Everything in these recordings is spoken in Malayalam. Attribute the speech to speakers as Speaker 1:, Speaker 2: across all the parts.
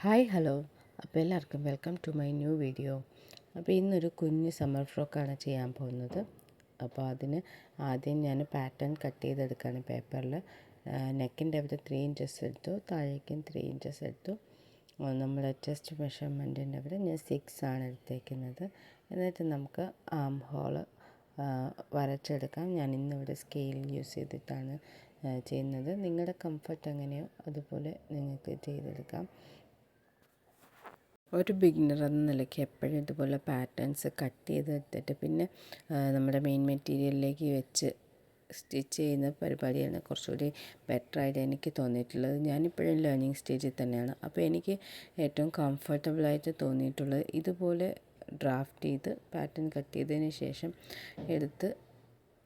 Speaker 1: Hi hello. അപ്പോൾ എല്ലാവർക്കും welcome to my new video. അപ്പോൾ ഇന്നൊരു കുഞ്ഞ് സമ്മർ ഫ്രോക്കാണ് ചെയ്യാൻ പോകുന്നത്. അപ്പോൾ അതിന് ആദ്യം ഞാൻ പാറ്റേൺ കട്ട് ചെയ്തെടുക്കുകയാണ് പേപ്പറിൽ. നെക്കിൻ്റെ അവിടെ 3 ഇഞ്ചസ് എടുത്തു, താഴേക്കും 3 ഇഞ്ചസ് എടുത്തു. നമ്മുടെ ചെസ്റ്റ് മെഷർമെൻറ്റിൻ്റെ അവിടെ ഞാൻ 6 ആണ് എടുത്തേക്കുന്നത്. എന്നിട്ട് നമുക്ക് ആം ഹോള് വരച്ചെടുക്കാം. ഞാൻ ഇന്നിവിടെ സ്കെയിൽ യൂസ് ചെയ്തിട്ടാണ് ചെയ്യുന്നത്. നിങ്ങളുടെ കംഫർട്ട് എങ്ങനെയോ അതുപോലെ നിങ്ങൾക്ക് ചെയ്തെടുക്കാം. ഒരു ബിഗിനർ എന്ന നിലയ്ക്ക് എപ്പോഴും ഇതുപോലെ പാറ്റേൺസ് കട്ട് ചെയ്തെടുത്തിട്ട് പിന്നെ നമ്മുടെ മെയിൻ മെറ്റീരിയലിലേക്ക് വെച്ച് സ്റ്റിച്ച് ചെയ്യുന്ന പരിപാടിയാണ് കുറച്ചുകൂടി ബെറ്ററായിട്ട് എനിക്ക് തോന്നിയിട്ടുള്ളത്. ഞാനിപ്പോഴും ലേണിംഗ് സ്റ്റേജിൽ തന്നെയാണ്. അപ്പോൾ എനിക്ക് ഏറ്റവും കംഫർട്ടബിളായിട്ട് തോന്നിയിട്ടുള്ളത് ഇതുപോലെ ഡ്രാഫ്റ്റ് ചെയ്ത് പാറ്റേൺ കട്ട് ചെയ്തതിന് ശേഷം എടുത്ത്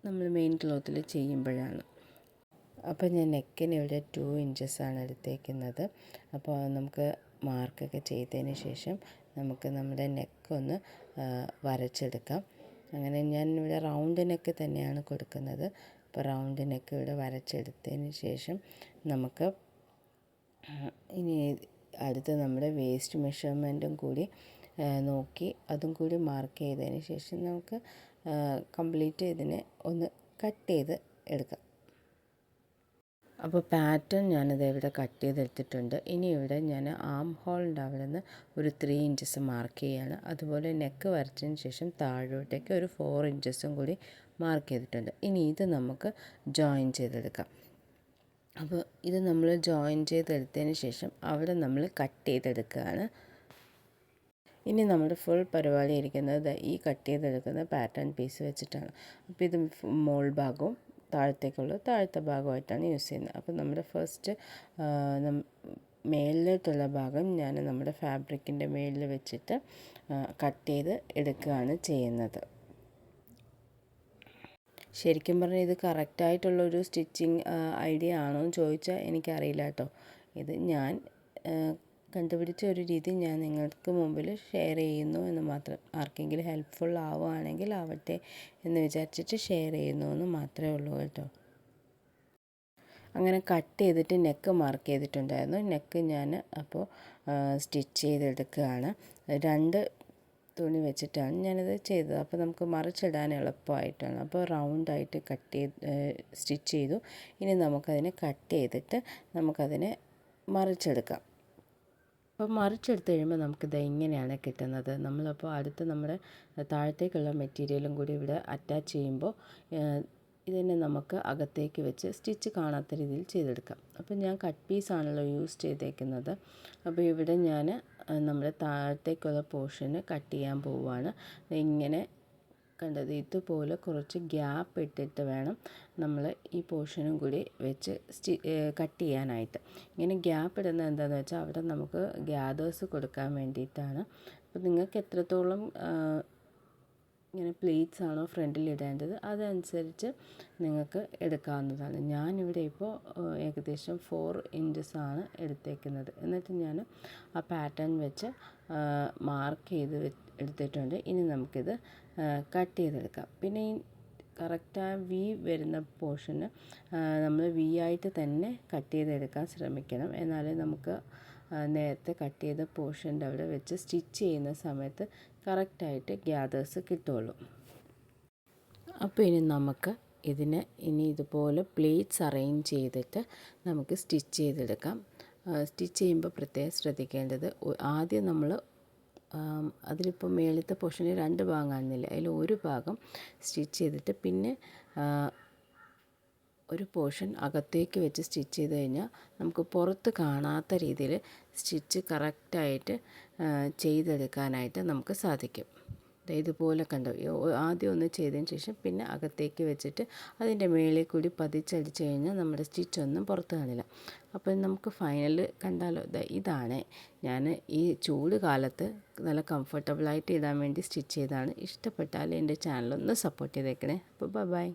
Speaker 1: നമ്മൾ മെയിൻ ക്ലോത്തിൽ ചെയ്യുമ്പോഴാണ്. അപ്പോൾ ഞാൻ നെക്കിന് ഇവിടെ 2 ഇഞ്ചസാണ് എടുത്തേക്കുന്നത്. അപ്പോൾ നമുക്ക് മാർക്കൊക്കെ ചെയ്തതിന് ശേഷം നമുക്ക് നമ്മുടെ നെക്കൊന്ന് വരച്ചെടുക്കാം. അങ്ങനെ ഞാൻ ഇവിടെ റൗണ്ട് നെക്ക് തന്നെയാണ് കൊടുക്കുന്നത്. അപ്പോൾ റൗണ്ട് നെക്ക് ഇവിടെ വരച്ചെടുത്തതിന് ശേഷം നമുക്ക് ഇനി അടുത്ത് നമ്മുടെ വേസ്റ്റ് മെഷർമെൻറ്റും കൂടി നോക്കി അതും കൂടി മാർക്ക് ചെയ്തതിന് ശേഷം നമുക്ക് കംപ്ലീറ്റ് ഇതിനെ ഒന്ന് കട്ട് ചെയ്ത് എടുക്കാം. അപ്പോൾ പാറ്റേൺ ഞാനിത് ഇവിടെ കട്ട് ചെയ്തെടുത്തിട്ടുണ്ട്. ഇനി ഇവിടെ ഞാൻ ആം ഹോളിൻ്റെ അവിടെ നിന്ന് ഒരു 3 ഇഞ്ചസ് മാർക്ക് ചെയ്യുകയാണ്. അതുപോലെ നെക്ക് വരച്ചതിന് ശേഷം താഴോട്ടേക്ക് ഒരു 4 ഇഞ്ചസും കൂടി മാർക്ക് ചെയ്തിട്ടുണ്ട്. ഇനി ഇത് നമുക്ക് ജോയിൻ ചെയ്തെടുക്കാം. അപ്പോൾ ഇത് നമ്മൾ ജോയിൻ ചെയ്തെടുത്തതിന് ശേഷം അവിടെ നമ്മൾ കട്ട് ചെയ്തെടുക്കുകയാണ്. ഇനി നമ്മുടെ ഫുൾ പരിപാടി ഇരിക്കുന്നത് ഈ കട്ട് ചെയ്തെടുക്കുന്ന പാറ്റേൺ പീസ് വെച്ചിട്ടാണ്. അപ്പോൾ ഇത് മോൾ ഭാഗവും താഴത്തെ ഭാഗമായിട്ടാണ് യൂസ് ചെയ്യുന്നത്. അപ്പോൾ നമ്മുടെ ഫസ്റ്റ് മേളിലോട്ടുള്ള ഭാഗം ഞാൻ നമ്മുടെ ഫാബ്രിക്കിൻ്റെ മേളിൽ വെച്ചിട്ട് കട്ട് ചെയ്ത് എടുക്കുകയാണ് ചെയ്യുന്നത്. ശരിക്കും പറഞ്ഞാൽ ഇത് കറക്റ്റായിട്ടുള്ളൊരു സ്റ്റിച്ചിങ് ഐഡിയ ആണോ എന്ന് ചോദിച്ചാൽ എനിക്കറിയില്ല കേട്ടോ. ഇത് ഞാൻ കണ്ടുപിടിച്ച ഒരു രീതി ഞാൻ നിങ്ങൾക്ക് മുമ്പിൽ ഷെയർ ചെയ്യുന്നു എന്ന് മാത്രം. ആർക്കെങ്കിലും ഹെൽപ്ഫുൾ ആവുകയാണെങ്കിൽ ആവട്ടെ എന്ന് വിചാരിച്ചിട്ട് ഷെയർ ചെയ്യുന്നു എന്ന് മാത്രമേ ഉള്ളൂ കേട്ടോ. അങ്ങനെ കട്ട് ചെയ്തിട്ട് നെക്ക് മാർക്ക് ചെയ്തിട്ടുണ്ടായിരുന്നു. നെക്ക് ഞാൻ അപ്പോൾ സ്റ്റിച്ച് ചെയ്തെടുക്കുകയാണ്. 2 തുണി വെച്ചിട്ടാണ് ഞാനിത് ചെയ്തത്. അപ്പോൾ നമുക്ക് മറിച്ചിടാൻ എളുപ്പമായിട്ടാണ്. അപ്പോൾ റൗണ്ടായിട്ട് സ്റ്റിച്ച് ചെയ്തു. ഇനി നമുക്കതിനെ കട്ട് ചെയ്തിട്ട് നമുക്കതിനെ മറിച്ചെടുക്കാം. അപ്പോൾ മറിച്ചെടുത്ത് കഴിയുമ്പോൾ നമുക്കിത് ഇങ്ങനെയാണ് കിട്ടുന്നത്. നമ്മളപ്പോൾ അടുത്ത് നമ്മുടെ താഴത്തേക്കുള്ള മെറ്റീരിയലും കൂടി ഇവിടെ അറ്റാച്ച് ചെയ്യുമ്പോൾ ഇതിനെ നമുക്ക് അകത്തേക്ക് വെച്ച് സ്റ്റിച്ച് കാണാത്ത രീതിയിൽ ചെയ്തെടുക്കാം. അപ്പോൾ ഞാൻ കട്ട് പീസാണല്ലോ യൂസ് ചെയ്തേക്കുന്നത്. അപ്പോൾ ഇവിടെ ഞാൻ നമ്മുടെ താഴത്തേക്കുള്ള പോർഷന് കട്ട് ചെയ്യാൻ പോവുകയാണ്. ഇങ്ങനെ കണ്ടത് ഇതുപോലെ കുറച്ച് ഗ്യാപ്പ് ഇട്ടിട്ട് വേണം നമ്മൾ ഈ പോർഷനും കൂടി വെച്ച് കട്ട് ചെയ്യാനായിട്ട്. ഇങ്ങനെ ഗ്യാപ്പ് ഇടുന്നത് എന്താണെന്ന് വെച്ചാൽ അവിടെ നമുക്ക് ഗ്യാദേഴ്സ് കൊടുക്കാൻ വേണ്ടിയിട്ടാണ്. അപ്പോൾ നിങ്ങൾക്ക് എത്രത്തോളം ഇങ്ങനെ പ്ലേറ്റ്സ് ആണോ ഫ്രണ്ടിൽ ഇടേണ്ടത് അതനുസരിച്ച് നിങ്ങൾക്ക് എടുക്കാവുന്നതാണ്. ഞാനിവിടെ ഇപ്പോൾ ഏകദേശം 4 ഇഞ്ചസാണ് എടുത്തേക്കുന്നത്. എന്നിട്ട് ഞാൻ ആ പാറ്റേൺ വെച്ച് മാർക്ക് ചെയ്ത് എടുത്തിട്ടുണ്ട്. ഇനി നമുക്കിത് കട്ട് ചെയ്തെടുക്കാം. പിന്നെ ഈ കറക്റ്റായ വി വരുന്ന പോർഷന് നമ്മൾ വി ആയിട്ട് തന്നെ കട്ട് ചെയ്തെടുക്കാൻ ശ്രമിക്കണം. എന്നാലേ നമുക്ക് നേരത്തെ കട്ട് ചെയ്ത പോർഷൻ്റെ അവിടെ വെച്ച് സ്റ്റിച്ച് ചെയ്യുന്ന സമയത്ത് കറക്റ്റായിട്ട് ഗ്യാദേഴ്സ് കിട്ടുള്ളൂ. അപ്പോൾ ഇനി നമുക്ക് ഇതിന് ഇതുപോലെ പ്ലേറ്റ്സ് അറേഞ്ച് ചെയ്തിട്ട് നമുക്ക് സ്റ്റിച്ച് ചെയ്തെടുക്കാം. സ്റ്റിച്ച് ചെയ്യുമ്പോൾ പ്രത്യേകം ശ്രദ്ധിക്കേണ്ടത് ആദ്യം നമ്മൾ അതിലിപ്പോൾ മേളത്തെ പോർഷന് 2 ഭാഗം കാണുന്നില്ല. അതിൽ ഒരു ഭാഗം സ്റ്റിച്ച് ചെയ്തിട്ട് പിന്നെ ഒരു പോർഷൻ അകത്തേക്ക് വെച്ച് സ്റ്റിച്ച് ചെയ്ത് കഴിഞ്ഞാൽ നമുക്ക് പുറത്ത് കാണാത്ത രീതിയിൽ സ്റ്റിച്ച് കറക്റ്റായിട്ട് ചെയ്തെടുക്കാനായിട്ട് നമുക്ക് സാധിക്കും. ഇതുപോലെ കണ്ടോ, ആദ്യം ഒന്ന് ചെയ്തതിന് ശേഷം പിന്നെ അകത്തേക്ക് വെച്ചിട്ട് അതിൻ്റെ മേളിൽ കൂടി പതിച്ചടിച്ച് കഴിഞ്ഞാൽ നമ്മുടെ സ്റ്റിച്ചൊന്നും പുറത്ത് കാണില്ല. അപ്പോൾ നമുക്ക് ഫൈനൽ കണ്ടാലോ, ഇതാണ് ഞാൻ ഈ ചൂട് കാലത്ത് നല്ല കംഫർട്ടബിളായിട്ട് ഇടാൻ വേണ്ടി സ്റ്റിച്ച് ചെയ്തതാണ്. ഇഷ്ടപ്പെട്ടാൽ എൻ്റെ ചാനലൊന്ന് സപ്പോർട്ട് ചെയ്തേക്കണേ. അപ്പോൾ ബൈ.